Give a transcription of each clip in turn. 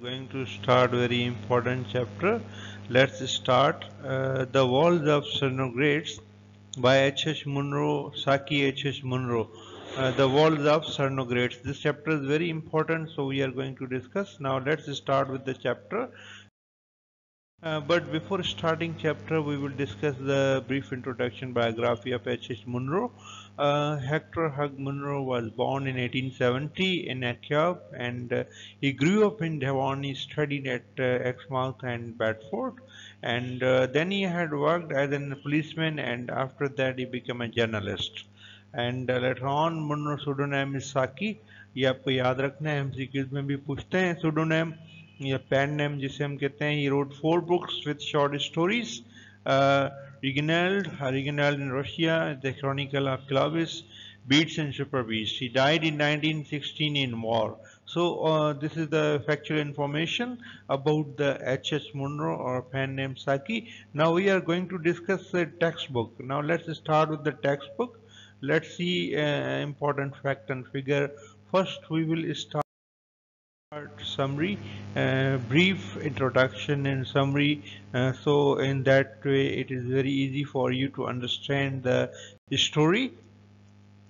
Going to start very important chapter. Let's start The Walls of Cernogratz by H.H. Munro, Saki H.H. Munro. The Walls of Cernogratz. This chapter is very important, so we are going to discuss. Now let's start with the chapter. But before starting chapter, we will discuss the brief introduction biography of H.H. Munro. Hector Hugh Munro was born in 1870 in Akyab, and he grew up in Devon. He studied at Exmouth and Bedford, and then he had worked as a policeman, and after that he became a journalist. And later on, Munro pseudonym is Saki. ये आपको याद रखना है, MCQs में भी पूछते हैं pseudonym या पेन नेम जिसे हम कहते हैं. He wrote 4 books with short stories. Reginald in Russia, The Chronicle of Clovis, Beats and Super Beast. He died in 1916 in war. So this is the factual information about the H.H. Munro or pen name Saki. Now we are going to discuss the textbook. Now let's start with the textbook. Let's see important fact and figure. First we will start summary, brief introduction and summary, so in that way it is very easy for you to understand the story.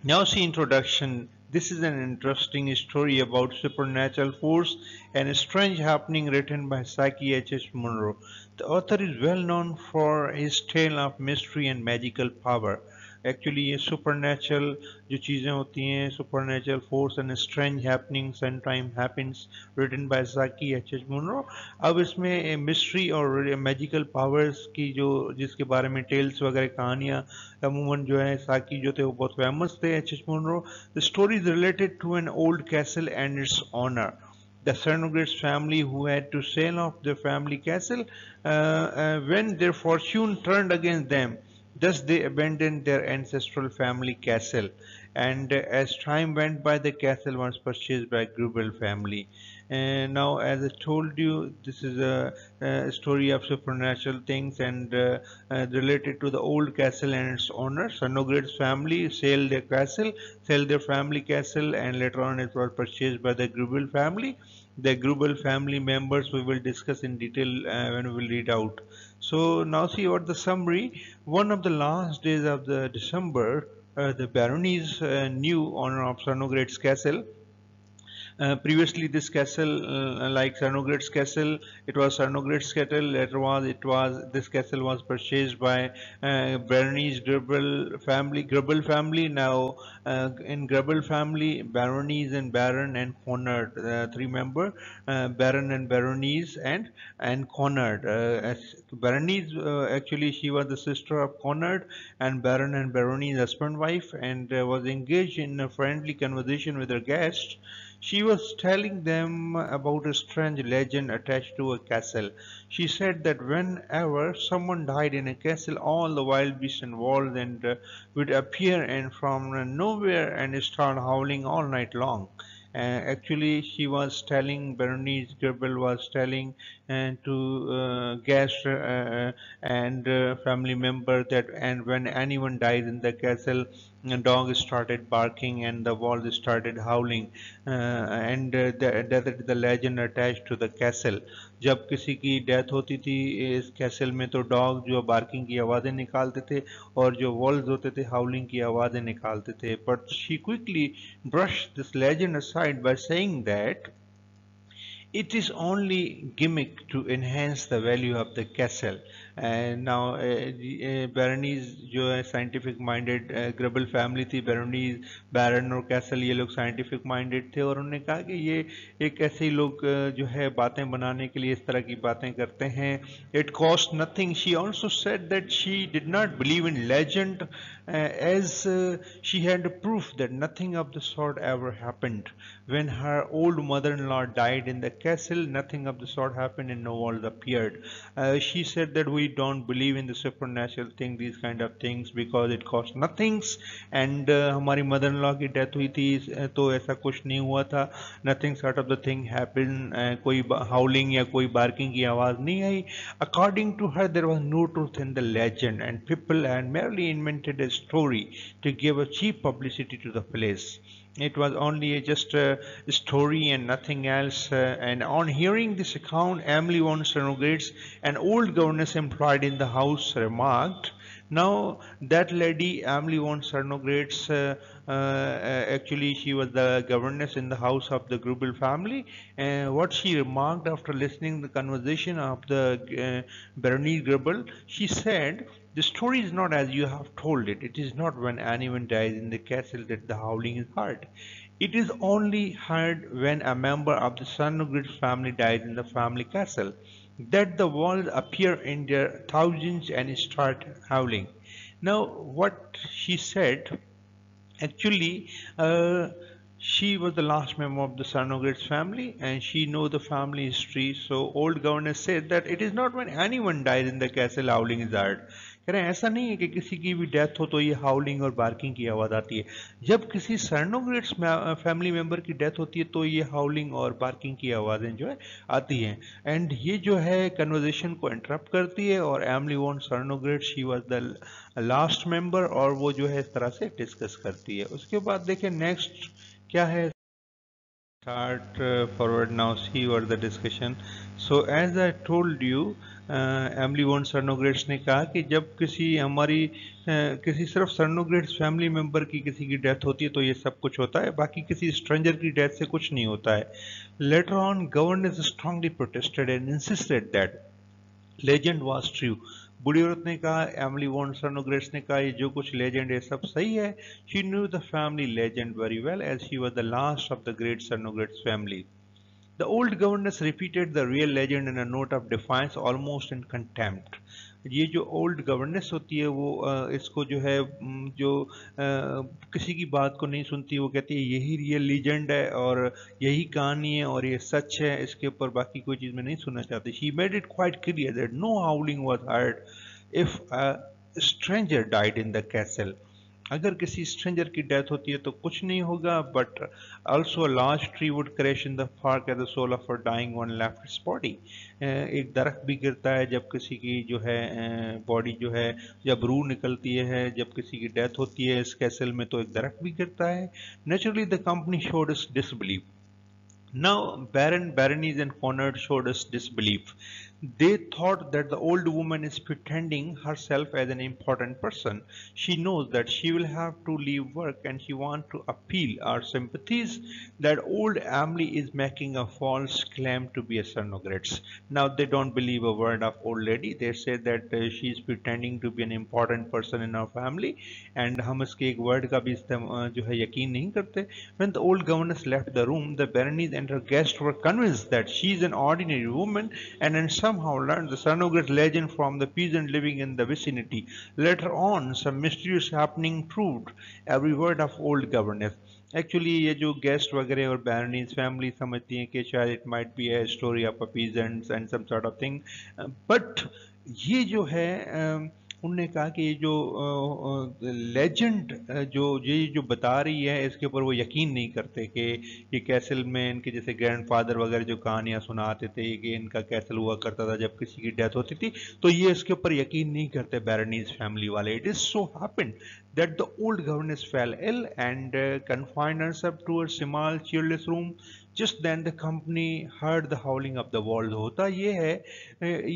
Now see introduction. This is an interesting story about supernatural force and a strange happening written by Saki H.H. Munro. The author is well known for his tale of mystery and magical power. Actually ये supernatural जो चीज़ें होती हैं, supernatural force and strange happening sometime happens, written by Saki H H Munro. अब इसमें mystery और magical powers की जो जिसके बारे में टेल्स वगैरह कहानियाँ अमूमन जो है साकी जो थे वो बहुत फेमस थे H H Munro. The story is related to an old castle and its owner. The Cernogratz family who had to sell off their family castle when their fortune turned against them. Thus they abandoned their ancestral family castle, and as time went by, the castle was purchased by Grubel family. And now, as I told you, this is a story of supernatural things and related to the old castle and its owner. Cernogratz family sell their family castle, and later on it was purchased by the Grubel family. The Grubel family members we will discuss in detail when we will read out. So now see what the summary. One of the last days of the December, the Baroness knew owner of Cernogratz castle. Previously, this castle, like Cernogratz castle, it was Cernogratz castle. Later this castle was purchased by Baroness Grubel family. Now, in Grubel family, Baroness and Baron and Conrad, 3 member, Baron and Baroness and Conrad. Baroness, actually, she was the sister of Conrad, and Baron and Baroness husband wife, and was engaged in a friendly conversation with her guests. She was telling them about a strange legend attached to a castle. She said that whenever someone died in a castle, all the wild beasts and wolves would appear and from nowhere and start howling all night long. Actually, she was telling, Bernice Gerbel was telling to guests and family member that, and when anyone dies in the castle, the dog started barking and the walls started howling, and that is the legend attached to the castle. जब किसी की death होती थी इस castle में तो dog जो barking की आवाज़ें निकालते थे और जो वॉल्स होते थे हाउलिंग की आवाज़ें निकालते थे. But she quickly brushed this legend aside by saying that it is only gimmick to enhance the value of the castle. And now Baroness जो है scientific minded, ग्रेबल फैमिली थी, Baroness, बैरन और कैसल ये लोग scientific minded थे और उन्होंने कहा कि ये एक ऐसे ही लोग जो है बातें बनाने के लिए इस तरह की बातें करते हैं. It cost nothing. She also said that she did not believe in legend as she had proof that nothing of the sort ever happened. When her old mother-in-law died in the castle, nothing of the sort happened and no walls appeared. She said that we don't believe in the supernatural thing, these kind of things, because it costs nothings. And हमारी mother-in-law की death हुई थी तो ऐसा कुछ नहीं हुआ था. Nothing sort of the thing happened. कोई howling या कोई barking की आवाज़ नहीं आई. According to her, there was no truth in the legend, and people had merely invented a story to give a cheap publicity to the place. It was only just a story and nothing else. And on hearing this account, Emily von Sternogratz, an old governess employed in the house, remarked, now that lady, Emily von Sternogratz, actually she was the governess in the house of the Grubel family. And what she remarked after listening the conversation of the Bernice Grubel, she said, the story is not as you have told it. It is not when anyone dies in the castle that the howling is heard. It is only heard when a member of the Sonogrid family dies in the family castle, that the walls appear in their thousands and start howling. Now, what she said, actually, she was the last member of the Sarnogratz family and she know the family history. So old governor said that it is not when anyone dies in the castle howling is heard. कह रहे हैं ऐसा नहीं है कि किसी की भी डेथ हो तो ये हाउलिंग और बार्किंग की आवाज़ आती है। जब किसी सर्नोग्रेट्स फैमिली मेंबर की डेथ होती है तो ये हाउलिंग और बार्किंग की आवाज़ें जो है आती हैं। एंड ये जो है कन्वर्जेशन को इंटरप्ट करती है और Emily von Sernogret she was the last member और वो जो है इस तरह से डिस्कस करती है। उसके बाद देखिए नेक्स्ट क्या है। Start forward now, see what the discussion. So as I told you, Emily von Sernogrets ने कहा कि जब किसी हमारी किसी सिर्फ सर्नोग्रेट्स फैमिली मेंबर की किसी की डेथ होती है तो ये सब कुछ होता है, बाकी किसी स्ट्रेंजर की डेथ से कुछ नहीं होता है। Later on governess strongly protested and insisted that legend was true. बूढ़ी औरत ने कहा, एमली वॉन सर्नोग्रेट्स ने कहा, ये जो कुछ लेजेंड है सब सही है। She knew the family legend very well as she was the last of the great Sernogrets family. The old governess repeated the real legend in a note of defiance, almost in contempt. ये जो old governance होती है वो इसको जो है जो किसी की बात को नहीं सुनती, वो कहती है यही रियल लीजेंड है और यही कहानी है और ये सच है, इसके ऊपर बाकी कोई चीज़ मैं नहीं सुनना चाहती। She made it quite clear that no howling was heard if a stranger died in the castle. अगर किसी स्ट्रेंजर की डेथ होती है तो कुछ नहीं होगा, but also large tree would crash in the park at the soul of a dying one left his body. एक दरख्त भी गिरता है जब किसी की जो है बॉडी जो है, जब रूह निकलती है, जब किसी की डेथ होती है इस कैसल में तो एक दरख्त भी गिरता है। Naturally the company showed us disbelief. Now Baron, Baronies and Conrad showed us disbelief. They thought that the old woman is pretending herself as an important person. She knows that she will have to leave work and she wants to appeal our sympathies. That old Emily is making a false claim to be a Sonogrets. Now they don't believe a word of old lady. They say that she is pretending to be an important person in our family and हम इसके एक word का भी जो है यकीन नहीं करते। When the old governess left the room, the Baroness and her guests were convinced that she is an ordinary woman and somehow learned the Sarnograt legend from the peasant living in the vicinity. Later on, some mysterious happening proved every word of old governess. Actually ये जो guest वगैरह और बैरनीज family समझती हैं कि शायद it might be a story of a peasants and some sort of thing, but ये जो है उनने कहा कि ये जो लेजेंड जो बता रही है इसके ऊपर वो यकीन नहीं करते कि ये कैसल में इनके जैसे ग्रैंडफादर वगैरह जो कहानियां सुनाते थे कि इनका कैसल हुआ करता था जब किसी की डेथ होती थी, तो ये इसके ऊपर यकीन नहीं करते बैरनीज फैमिली वाले। It is so happened that the old governess fell ill and confined herself to her small cheerless room. Just then the company heard the howling of the wolves. होता ये है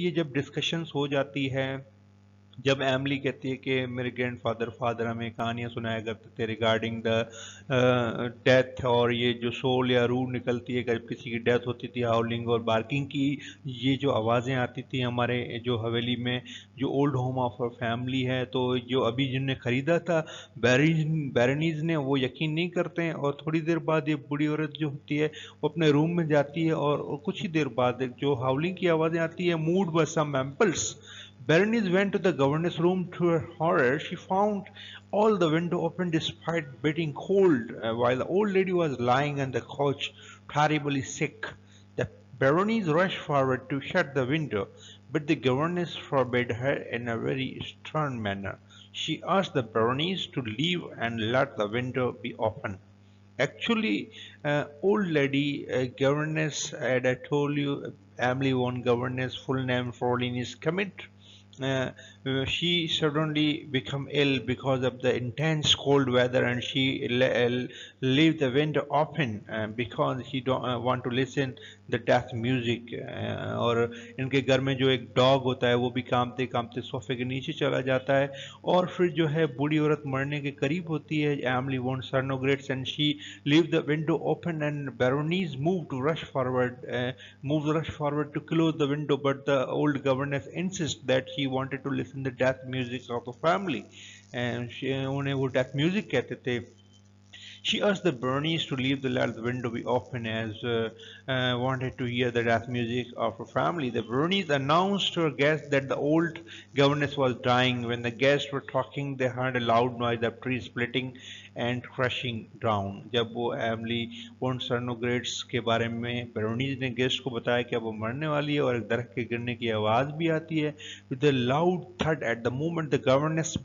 ये जब डिस्कशंस हो जाती है, जब एमली कहती है कि मेरे ग्रैंडफादर फादर हमें कहानियां सुनाया करते थे रिगार्डिंग द डेथ, और ये जो सोल या रूह निकलती है जब किसी की डेथ होती थी, हाउलिंग और बार्किंग की ये जो आवाज़ें आती थी हमारे जो हवेली में जो ओल्ड होम ऑफ फैमिली है, तो जो अभी जिनने ख़रीदा था बैरनीज ने, वो यकीन नहीं करते हैं। और थोड़ी देर बाद ये बूढ़ी औरत जो होती है वो अपने रूम में जाती है और कुछ ही देर बाद जो हाउलिंग की आवाज़ें आती है मूड व सम एम्पल्स। Berenice went to the governess' room. To her horror, she found all the windows open despite being cold, while the old lady was lying on the couch, terribly sick. The Berenice rushed forward to shut the window, but the governess forbade her in a very stern manner. She asked the Berenice to leave and let the window be open. Actually, old lady governess, as I told you, Emily von governess, full name Fraulein is commit. uh, she suddenly become ill because of the intense cold weather, and she leave the window open because she don't want to listen the death music. और इनके घर में जो एक dog होता है वो भी कांपते कांपते सोफे के नीचे चला जाता है। और फिर जो है बूढ़ी औरत मरने के करीब होती है। Emily von Cernogratz, and she leave the window open, and Berenice moves rush forward to close the window, but the old governess insists that she wanted to listen the death music of the family, and उन्हें वो death music कहते थे। She asked the Bernice to leave the let the window be open, as wanted to hear the death music of her family. The Bernice announced to her guests that the old governess was dying. When the guests were talking, they heard a loud noise of trees splitting and crashing down. जब वो Emily von सर्नोग्रेट्स के बारे में बेरोनीज ने guest को बताया कि अब वो मरने वाली है और एक दरख्त के गिरने की आवाज़ भी आती है, with a loud thud at the moment the governess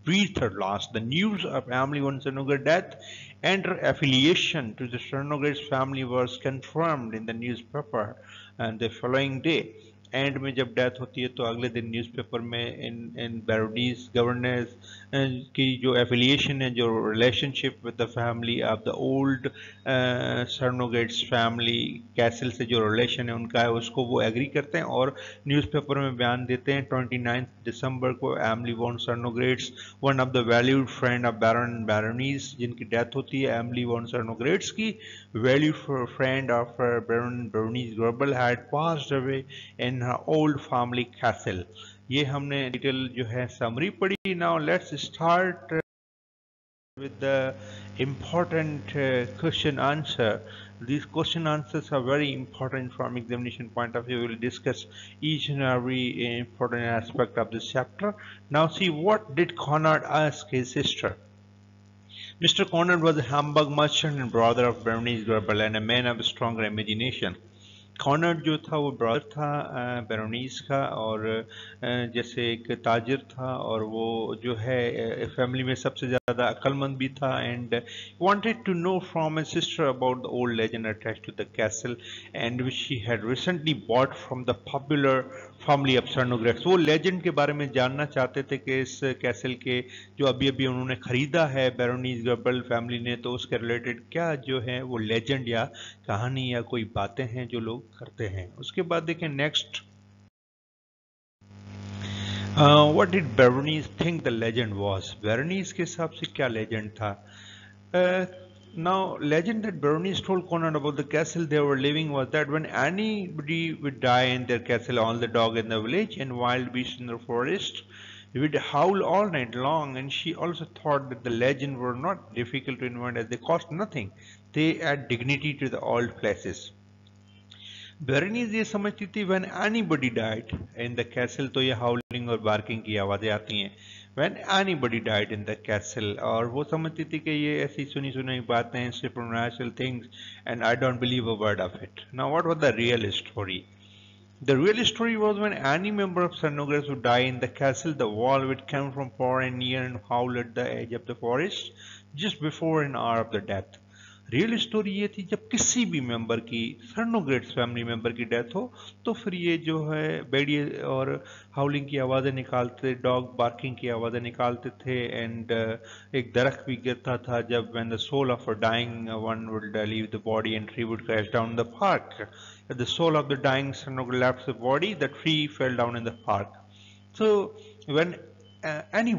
breathed her last. The news of Emily von Cernograt's death and her affiliation to the Cernogratz family was confirmed in the newspaper and the following day. And में जब death होती है तो अगले दिन newspaper में इन इन बैरोडीज governance की जो एफिलिएशन है, जो relationship with the family of the old Sernogrets family castle से जो रिलेशन है उनका है, उसको वो एग्री करते हैं और न्यूज़पेपर में बयान देते हैं। 29 दिसंबर को Emily von Sernogrets, one of the valued friend of baron baroness, जिनकी डेथ होती है एमली वॉन सर्नोग्रेट्स की, valued friend of baron baroness Gerbel had passed away in old family castle. ये हमने डिटेल जो है समरी पढ़ी। Now let's start with the important question answer. These question answers are very important from examination point of view. We will discuss each and every important aspect of this chapter. Now see, what did Conrad ask his sister? Mr. Conrad was a Hamburg merchant and brother of Bernice Goebel and a man of stronger imagination. कॉनर्ड जो था वो brother था बेरोनीस का, और जैसे एक ताजिर था, और वो जो है फैमिली में सबसे ज़्यादा अक्लमंद भी था। And wanted to know from a sister about the old legend attached to the castle and which she had recently bought from the popular family of Sernogrets. वो लेजेंड के बारे में जानना चाहते थे कि इस कैसल के जो अभी अभी उन्होंने ख़रीदा है बेरोनीस गबल फैमिली ने, तो उसके रिलेटेड क्या जो है वो लेजेंड या कहानी या कोई बातें हैं जो लोग करते हैं। उसके बाद देखें next, what did baroness think the legend was. Baroness के हिसाब से क्या लेजेंड था? Now, legend that Berenice told Conan about the castle they were living was that when anybody would die in their castle, all the dog in the village and wild beasts in the forest would howl all night long. And she also thought that the legends were not difficult to invent as they cost nothing. They add dignity to the old places. बेरनीज ये समझती थी when anybody died in the castle, तो ये हाउलिंग और barking की आवाज़ें आती हैं when anybody died in the castle, और वो समझती थी कि ये ऐसी सुनी सुनाई बातें हैं, supernatural things, and I don't believe a word of it. Now what was the real story? The real story was when any member of Cernogratz would die in the castle, the wall would come from far and near and howl at the edge of the forest just before an hour of the death. Real story ये थी जब किसी भी member की, सर्नोग्रेट्स family member की death हो, तो फिर ये जो है बेड़िए और हाउलिंग की आवाज़ें निकालते, डॉग बार्किंग की आवाज़ें निकालते थे। एंड एक दरख्त भी गिरता था जब when the soul of a dying one would leave the body and tree would crash down the park. The soul of the dying Sernogret left the body, the tree fell down in the park. So when any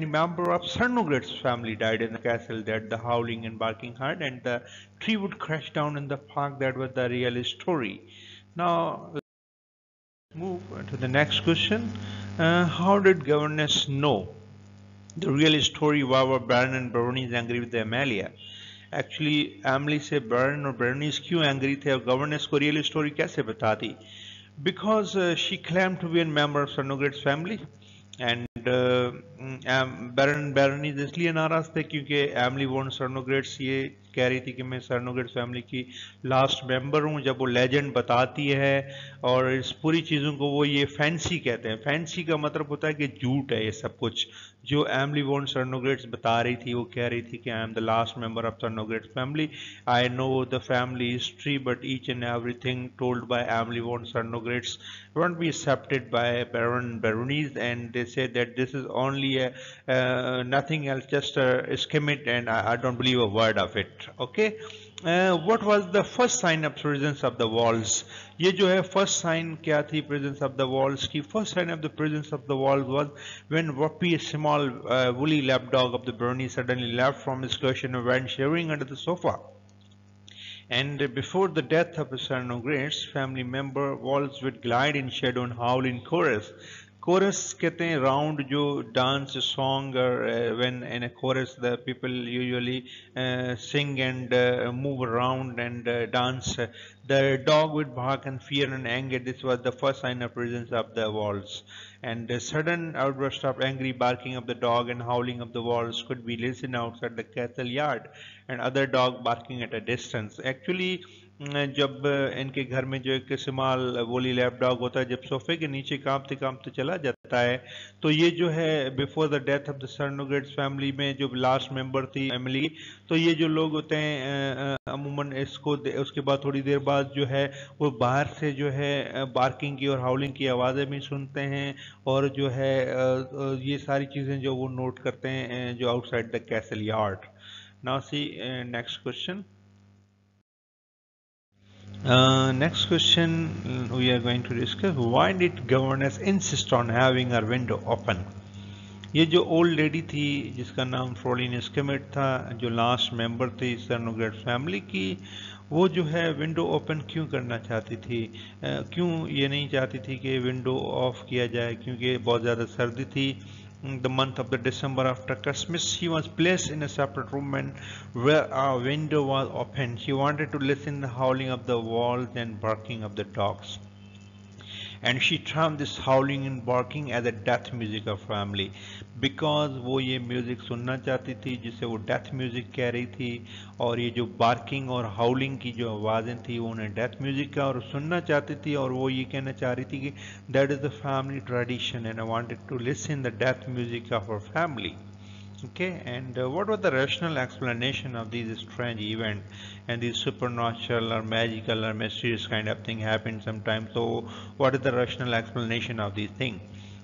member of Cernograt's family died in the castle, that the howling and barking heard, and the tree would crash down in the park. That was the real story. Now let's move to the next question. How did governess know the real story? Why were Baron and Baronies angry with Amelia? Actually, Emily से Baron और Bernice क्यों angry थे और governess को real story कैसे बता दी? Because she claimed to be a member of Cernograt's family, and बैरन बैरनीज इसलिए नाराज थे क्योंकि एमली वॉन सर्नोग्रेट्स ये कह रही थी कि मैं सर्नोगेट फैमिली की लास्ट मेंबर हूँ, जब वो लेजेंड बताती है और इस पूरी चीज़ों को वो ये फैंसी कहते हैं। फैंसी का मतलब होता है कि झूठ है ये सब कुछ। जो एमिली वॉन सर्नोगेट्स बता रही थी, वो कह रही थी कि I am the last member of Sernogrets family, I know the family history, but each and everything told by Emily von Cernogratz won't be accepted by Baron Baronies, and they said that this is only a nothing else, just a schemate, and I don't believe a word of it. Okay. What was the first sign of presence of the walls? ये जो है first sign क्या थी presence of the walls की? First sign of the presence of the walls was when Whoopi, a small woolly lapdog of the Barony, suddenly left from his cushion and went shivering under the sofa. And before the death of Cernogratz, family member Walls would glide in shadow and howl in chorus. Chorus कहते हैं round जो dance song, or when in a chorus the people usually sing and move around and dance. The dog would bark in fear and anger. This was the first sign of presence of the walls. And a sudden outburst of angry barking of the dog and howling of the walls could be listened outside the castle yard, and other dog barking at a distance. Actually, जब इनके घर में जो एक इस्तेमाल वोली lap dog होता है, जब सोफे के नीचे कांपते कांपते चला जाता है, तो ये जो है before the death of the Sernogrets family में जो लास्ट मेंबर थी एमिली, तो ये जो लोग होते हैं अमूमन इसको उसके बाद थोड़ी देर बाद जो है वो बाहर से जो है बार्किंग की और हाउलिंग की आवाज़ें भी सुनते हैं, और जो है ये सारी चीज़ें जो वो नोट करते हैं जो outside the castle yard. Now see next question. Next question we are going to discuss, why did governors insist on having our window open? ये जो ओल्ड लेडी थी जिसका नाम फ्रोलिन स्किमिट था, जो लास्ट मेंबर थी सर्नोगेट फैमिली की, वो जो है विंडो ओपन क्यों करना चाहती थी? क्यों ये नहीं चाहती थी कि विंडो ऑफ किया जाए? क्योंकि बहुत ज़्यादा सर्दी थी. The month of the December after Christmas, she was placed in a separate room and where a window was open. She wanted to listen the howling of the walls and barking of the dogs, and she termed this howling and barking as a death music of family, because वो ये music सुनना चाहती थी जिसे वो death music कह रही थी, और ये जो बार्किंग और हाउलिंग की जो आवाज़ें थी वो उन्हें डेथ म्यूजिक का और सुनना चाहती थी, और वो ये कहना चाह रही थी कि that is the family tradition and I wanted to listen the death music of our family. Okay, and what was the rational explanation of these strange events and these supernatural or magical or mysterious kind of thing happen sometimes? So, what is the rational explanation of these things?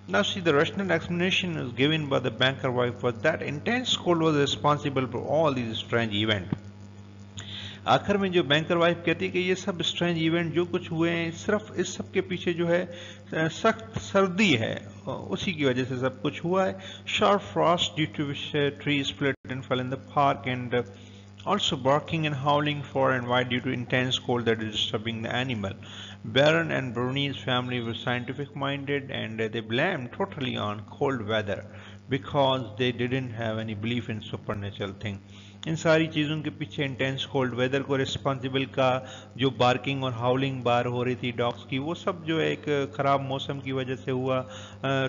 Now, see, the rational explanation is given by the banker wife was that intense cold was responsible for all these strange events. आखिर में जो banker wife कहती है कि ये सब strange event जो कुछ हुए हैं, सिर्फ इस सब के पीछे जो है सख्त सर्दी है, उसी की वजह से सब कुछ हुआ है. Sharp frost due to which tree split and fell in the park, and also barking and howling far and wide due to intense cold that is disturbing the animal. Baron and Bernice family were scientific minded, and they blamed totally on cold weather because they didn't have any belief in supernatural thing. इन सारी चीज़ों के पीछे intense cold weather को responsible का, जो barking और हाउलिंग बार हो रही थी डॉग्स की, वो सब जो है एक ख़राब मौसम की वजह से हुआ,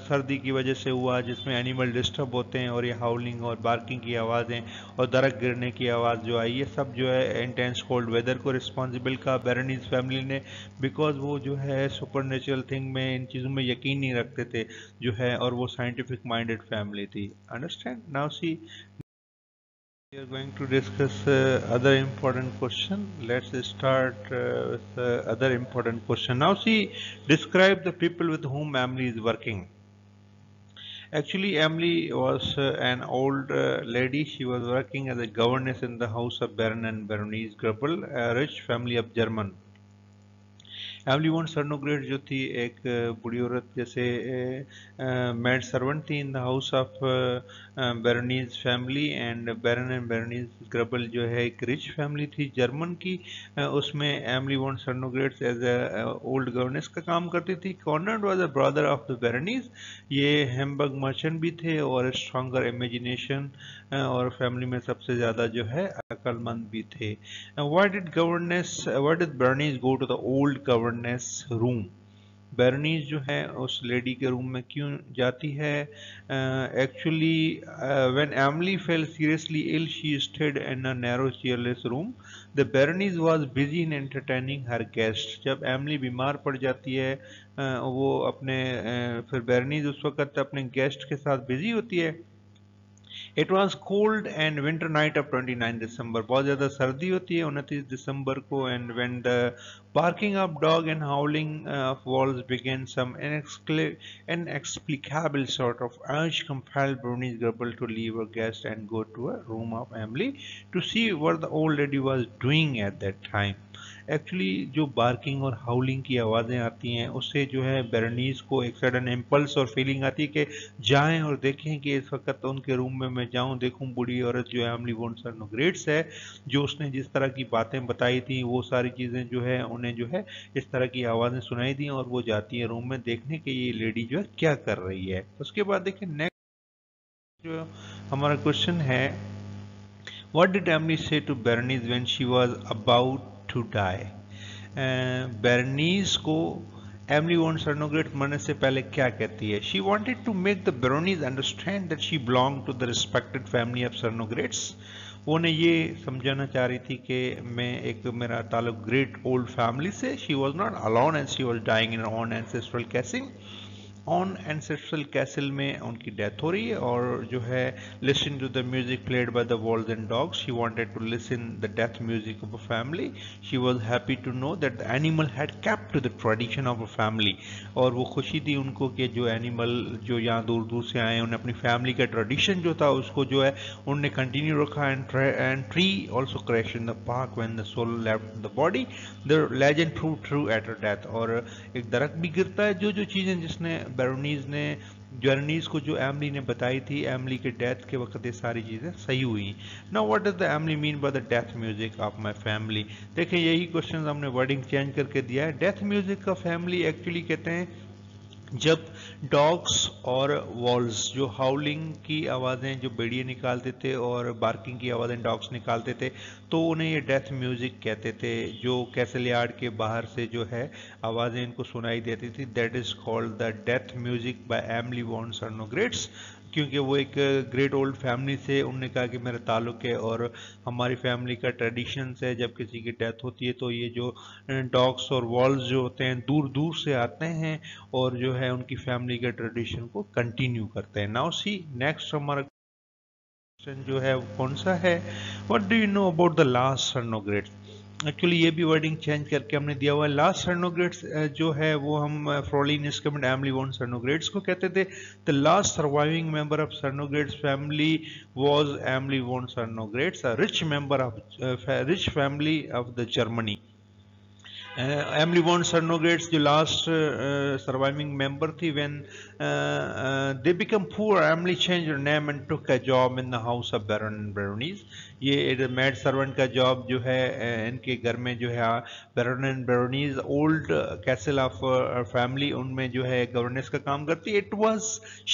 सर्दी की वजह से हुआ, जिसमें एनिमल डिस्टर्ब होते हैं, और ये हाउलिंग और बार्किंग की आवाज़ें और दरख्त गिरने की आवाज़ जो आई, ये सब जो है इंटेंस कोल्ड वेदर को रिस्पॉन्सिबल का बेरनीज फैमिली ने, बिकॉज वो जो है सुपर नेचुरल थिंग में, इन चीज़ों में यकीन नहीं रखते थे जो है, और वो साइंटिफिक माइंडेड फैमिली थी. Understand? Now see we are going to discuss other important question. Let's start with other important question. Now see, describe the people with whom Emily is working. Actually, Emily was an old lady. She was working as a governess in the house of Baron and Baroness Grubbel, a rich family of German. Emily von Sernogret जो थी एक बूढ़ी औरत जैसे maid servant थी in the house of baroness family, and baron and baroness Grubel जो है एक रिच फैमिली थी जर्मन की. उसमें Emily von Sernogret as a old governess का काम करती थी. Conrad was a brother of the baroness. ये हैम्बर्ग मर्चेंट भी थे और स्ट्रॉन्गर इमेजिनेशन, और फैमिली में सबसे ज़्यादा जो है अक्लमंद भी थे. Why did Bernice go to the old governess room? बैरनीज जो है उस लेडी के रूम में क्यों जाती है? Actually when Emily fell seriously ill she stayed in a narrow chairless room. The baroness was busy in entertaining her guest. जब Emily बीमार पड़ जाती है वो अपने फिर बैरनीज उस वक्त अपने गेस्ट के साथ बिजी होती है। It was cold and winter night of 29 दिसंबर। बहुत ज़्यादा सर्दी होती है 29 दिसंबर को। And when the barking of dog and howling of wolves began, some inexplicable sort of urge compelled Bernice Grubble to leave her guest and go to a room of Emily to see what the old lady was doing at that time. Actually जो barking और हाउलिंग की आवाज़ें आती हैं उससे जो है बेरनीस को एक सडन इम्पल्स और फीलिंग आती है कि जाएं और देखें कि इस वक्त उनके रूम में मैं जाऊं, देखूं बूढ़ी औरत जो है एमिली वॉन सर्नोग्रेट्स है, जो उसने जिस तरह की बातें बताई थी वो सारी चीज़ें जो है उन्हें जो है इस तरह की आवाज़ें सुनाई दी और वो जाती है रूम में देखने के ये लेडी जो है क्या कर रही है। उसके बाद देखिए नेक्स्ट जो हमारा क्वेश्चन है, What did Emily say to Bernice when she was about to die? Bernice को एमली वॉन सर्नोग्रेट मरने से पहले क्या कहती है? She wanted to make the Bernice understand that she belonged to the respected family of सर्नोग्रेट्स। वो ने ये समझाना चाह रही थी कि मैं एक मेरा ताल्लुक ग्रेट ओल्ड फैमिली से। She was not alone and she was dying in her own ancestral castle। On ancestral castle में उनकी डेथ हो रही है और जो है listen to the music played by the walls and dogs. She wanted to listen the death music of a family. She was happy to know that the animal had kept to the tradition of a family. और वो खुशी थी उनको कि जो animal जो यहाँ दूर दूर से आए उन्हें अपनी फैमिली का ट्रेडिशन जो था उसको जो है उनने कंटिन्यू रखा। And tree also crash in the park when the soul left the body. The legend prove true at a death. और एक दरख्त भी गिरता है, जो जो चीज़ें जिसने बेरोनीज ने जर्नीज को जो एमली ने बताई थी एमली के डेथ के वक्त ये सारी चीज़ें सही हुई। Now what does the Emily mean by the death music of my family? देखिए यही क्वेश्चन हमने वर्डिंग चेंज करके दिया है। डेथ म्यूजिक का फैमिली एक्चुअली कहते हैं जब डॉग्स और वॉल्स जो हाउलिंग की आवाज़ें जो भेड़िए निकालते थे और बार्किंग की आवाज़ें डॉग्स निकालते थे तो उन्हें ये डेथ म्यूज़िक कहते थे। जो कैसल यार्ड के बाहर से जो है आवाज़ें इनको सुनाई देती थी, that is called the death music by Emily von Sernogrets. क्योंकि वो एक ग्रेट ओल्ड फैमिली से उन्होंने कहा कि मेरा ताल्लुक़ है और हमारी फैमिली का ट्रेडिशन है जब किसी की डेथ होती है तो ये जो डॉग्स और वॉल्स जो होते हैं दूर दूर से आते हैं और जो है उनकी फैमिली के ट्रेडिशन को कंटिन्यू करते हैं। नाउ सी नेक्स्ट हमारा क्वेश्चन जो है वो कौन सा है? What do you know about the last Sernogret? Actually ये भी वर्डिंग चेंज करके हमने दिया हुआ है। लास्ट सर्नोग्रेट्स जो है वो हम फ्रोलिन स्कमड एमिली वॉन सर्नोग्रेट्स को कहते थे। The last surviving member of Sernogrets family was Emily von Sernogrets, a rich member of rich family of the Germany. Emily von Sernogrets जो लास्ट सर्वाइविंग मेंबर थी when they become poor Emily change her name and took a job in the house of baron and baroness. ये maid servant का job जो है इनके घर में जो है baron and baroness old castle of family उनमें जो है गवर्नेंस का काम करती है। It was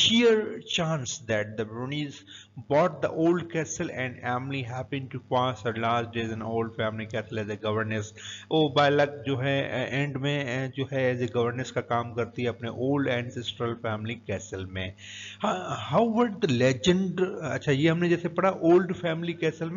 sheer chance that the Baronese bought the old castle and Emily happened to pass her last days in old family castle as a governess। Oh by luck जो है and में जो है as a governance का काम करती है अपने ओल्ड एंसेस्ट्रल फैमिली कैसल में। हाउ वर्ड द लेजेंड, अच्छा ये हमने जैसे पढ़ा ओल्ड फैमिली कैसल में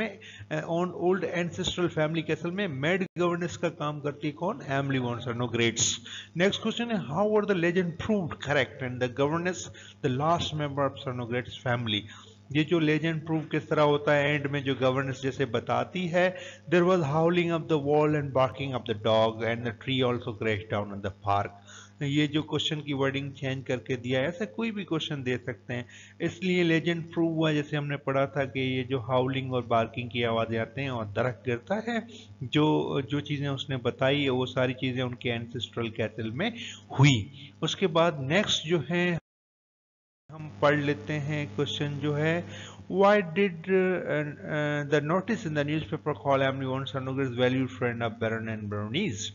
on old ancestral family castle में मेड गवर्नेंस का काम करती है कौन? Emily von Sernogrets. Next question है how were the legend proved correct and the governess the last member of Sernogrets family? ये जो लेजेंड प्रूव किस तरह होता है एंड में जो गवर्नेंस जैसे बताती है there was howling of the wall and barking of the dog and the tree also crashed down in the park. ये जो क्वेश्चन की वर्डिंग चेंज करके दिया है ऐसा कोई भी क्वेश्चन दे सकते हैं, इसलिए लेजेंड प्रूव हुआ जैसे हमने पढ़ा था कि ये जो हाउलिंग और बार्किंग की आवाज़ें आते हैं और दरख्त गिरता है, जो जो चीज़ें उसने बताई वो सारी चीज़ें उनके एंसेस्ट्रल कैसल में हुई। उसके बाद नेक्स्ट जो है हम पढ़ लेते हैं क्वेश्चन जो है why did the notice in the newspaper call Emily Von Sarnogra's valued friend of Baron and Baroness?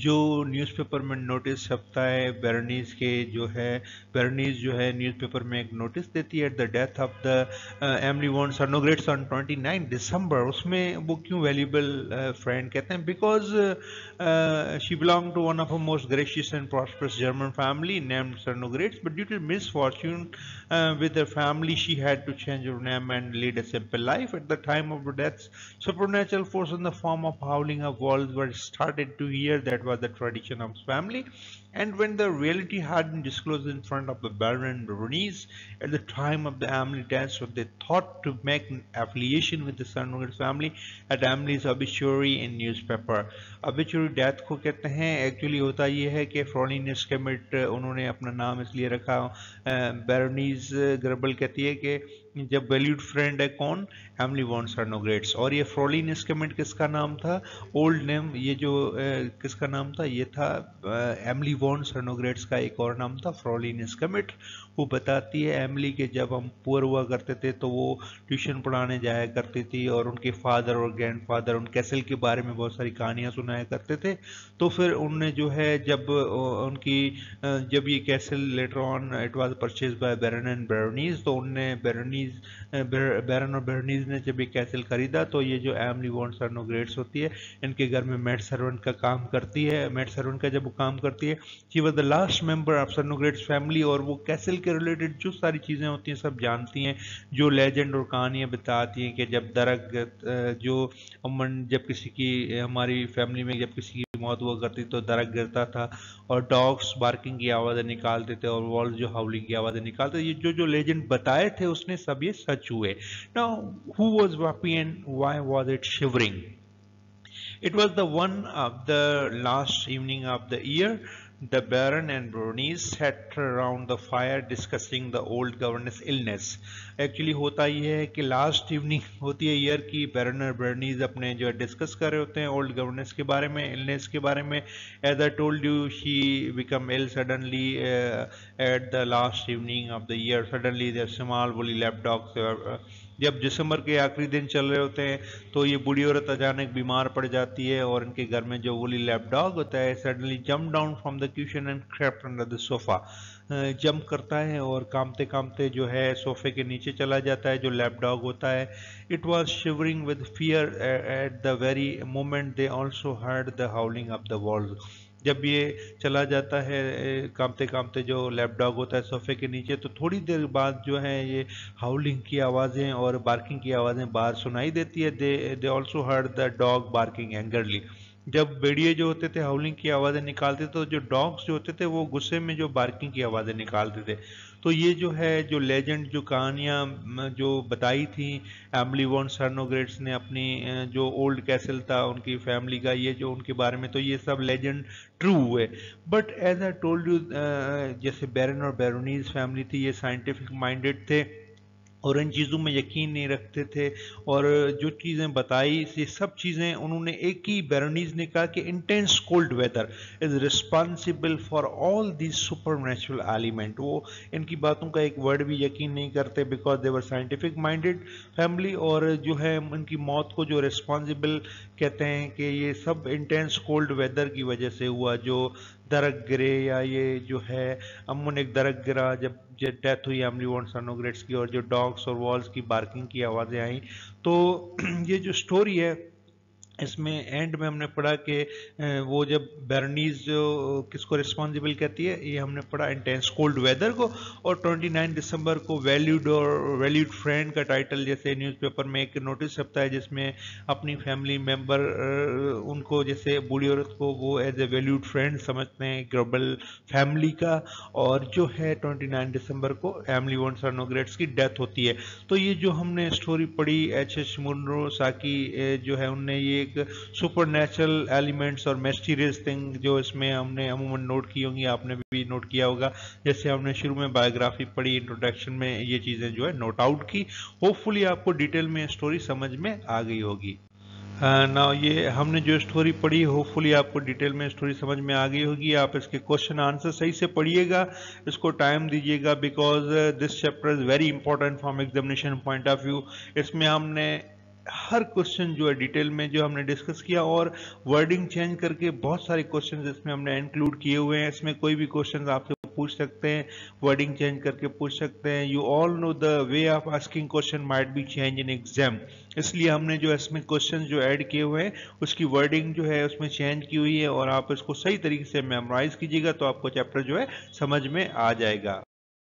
जो न्यूज़पेपर में नोटिस छपता है बेरनीज के जो है, बेरनीज जो है न्यूज़पेपर में एक नोटिस देती है at the death of the Emily von Sernogrets on 29 दिसंबर। उसमें वो क्यों वैल्यूबल फ्रेंड कहते हैं? Because she belong to one of a most gracious and prosperous German family named Sernogrets, but due to misfortune with her family, she had to change her name and lead a simple life. At the time of her death, supernatural force in the form of howling of wolves were started to hear. That was the tradition of his family. And when the reality had been disclosed in front of the Baron and Berenice at the time of the Emily death, so they thought to make an affiliation with the Sarnogat family at Emily's obituary in newspaper. Obituary death को कहते हैं, actually होता ये है कि फ्रोलिन स्केमिट उन्होंने अपना नाम इसलिए रखा, बैरोनीज ग्रबल कहती है कि जब वैल्यूड फ्रेंड है कौन, एमिली वॉन सर्नोग्रेट्स, और ये फ्रोलिन स्केमिट किसका नाम था, ओल्ड नेम, ये जो किसका नाम था, ये था एमिली वॉन सर्नोग्रेट्स का एक और नाम था फ्रोलिन स्केमिट। वो बताती है एमिली के जब हम पुअर हुआ करते थे तो वो ट्यूशन पढ़ाने जाया करती थी और उनके फादर और ग्रैंडफादर उन कैसल के बारे में बहुत सारी कहानियां सुनाया करते थे। तो फिर उनने जो है जब उनकी जब ये castle later on it was purchase by baron and baroness, तो उनने बैरन और बैरोनीज ने जब ये कैसल खरीदा तो ये जो एमिली वॉन सर्नोग्रेट्स होती है इनके घर में मेड सर्वेंट का काम करती है। मेड सर्वेंट का जब वो काम करती है, she was the last member of Sernogrets family, और वो कैसल के रिलेटेड जो सारी चीज़ें होती हैं सब जानती हैं, जो लेजेंड और कहानियाँ बताती हैं कि जब दरक जो अमन जब किसी की हमारी फैमिली में जब किसी की मौत हुआ करती तो दरक गिरता था और डॉग्स बार्किंग की आवाज़ें निकालते थे और वॉल्स जो हाउलिंग की आवाज़ें निकालते थे, ये जो जो लेजेंड बताए थे उसने सब ये सच हुए। Now who was Vapi and why was it shivering? It was the one of the last evening of the year. The Baron and Bernice sat around the fire discussing the old governess illness. Actually होता ये है कि last evening होती है year की, बैरन और Bernays अपने जो डिस्कस कर रहे होते हैं ओल्ड गवर्नेंस के बारे में, इलनेस के बारे में। As I told you she become ill suddenly at the last evening of the year, suddenly the small woolly lapdogs, जब दिसंबर के आखिरी दिन चल रहे होते हैं तो ये बूढ़ी औरत अचानक बीमार पड़ जाती है और इनके घर में जो वुली लैप डॉग होता है suddenly jump down from the kitchen and crept under the sofa, jump करता है और कामते कामते जो है सोफे के नीचे चला जाता है जो लैप डॉग होता है। It was shivering with fear at the very moment they also heard the हाउलिंग of the walls. जब ये चला जाता है कांपते कांपते जो लैपडॉग होता है सोफे के नीचे, तो थोड़ी देर बाद जो है ये हाउलिंग की आवाज़ें और बार्किंग की आवाज़ें बाहर सुनाई देती है। They also heard the dog barking angrily. जब भेड़िए जो होते थे हाउलिंग की आवाज़ें निकालते थे तो जो डॉग्स जो होते थे वो गुस्से में जो बार्किंग की आवाज़ें निकालते थे। तो ये जो है जो लेजेंड जो कहानियाँ जो बताई थी एमिली वॉन सर्नोग्रेट्स ने अपनी जो ओल्ड कैसल था उनकी फैमिली का, ये जो उनके बारे में, तो ये सब लेजेंड ट्रू हुए। But as I told you जैसे बैरन और बैरोनीज फैमिली थी ये साइंटिफिक माइंडेड थे और इन चीज़ों में यकीन नहीं रखते थे, और जो चीज़ें बताई ये सब चीज़ें उन्होंने एक ही बैरोनीज ने कहा कि intense cold weather is responsible for all the supernatural element. वो इनकी बातों का एक वर्ड भी यकीन नहीं करते because they were scientific minded family, और जो है इनकी मौत को जो रिस्पॉन्सिबल कहते हैं कि ये सब इंटेंस कोल्ड वेदर की वजह से हुआ, जो दरक गिरे या ये जो है अमून एक दरक गिरा जब डेथ हुई एमिली वॉन सर्नोग्रेट्स की, और जो डॉग्स और वॉल्स की बार्किंग की आवाज़ें आई। तो ये जो स्टोरी है इसमें एंड में हमने पढ़ा कि वो जब बैरनीज जो किसको रिस्पॉन्सिबल कहती है, ये हमने पढ़ा इंटेंस कोल्ड वेदर को, और 29 दिसंबर को वैल्यूड और वैल्यूड फ्रेंड का टाइटल जैसे न्यूज़पेपर में एक नोटिस छपता है जिसमें अपनी फैमिली मेंबर उनको जैसे बूढ़ी औरत को वो एज ए वैल्यूड फ्रेंड समझते हैं ग्लोबल फैमिली का, और जो है 29 दिसंबर को एमिली वॉन सर्नोग्रेट्स की डेथ होती है। तो ये जो हमने स्टोरी पढ़ी एच.एच. मुनरो साकी जो है उनने ये सुपर नेचुरल एलिमेंट्स और मिस्टीरियस थिंग जो इसमें हमने अमूमन नोट की होंगी, आपने भी नोट किया होगा, जैसे हमने शुरू में बायोग्राफी पढ़ी इंट्रोडक्शन में ये चीज़ें जो है नोट आउट की। होपफुली आपको डिटेल में स्टोरी समझ में आ गई होगी। ना ये हमने जो स्टोरी पढ़ी होपफुली आपको डिटेल में स्टोरी समझ में आ गई होगी। आप इसके क्वेश्चन आंसर सही से पढ़िएगा, इसको टाइम दीजिएगा because this chapter is very important from examination point of view. इसमें हमने हर क्वेश्चन जो है डिटेल में जो हमने डिस्कस किया, और वर्डिंग चेंज करके बहुत सारे क्वेश्चन इसमें हमने इंक्लूड किए हुए हैं। इसमें कोई भी क्वेश्चन आपसे पूछ सकते हैं, वर्डिंग चेंज करके पूछ सकते हैं। You all know the way of asking question might be change in exam, इसलिए हमने जो इसमें क्वेश्चन जो ऐड किए हुए हैं उसकी वर्डिंग जो है उसमें चेंज की हुई है, और आप इसको सही तरीके से मेमोराइज कीजिएगा तो आपको चैप्टर जो है समझ में आ जाएगा।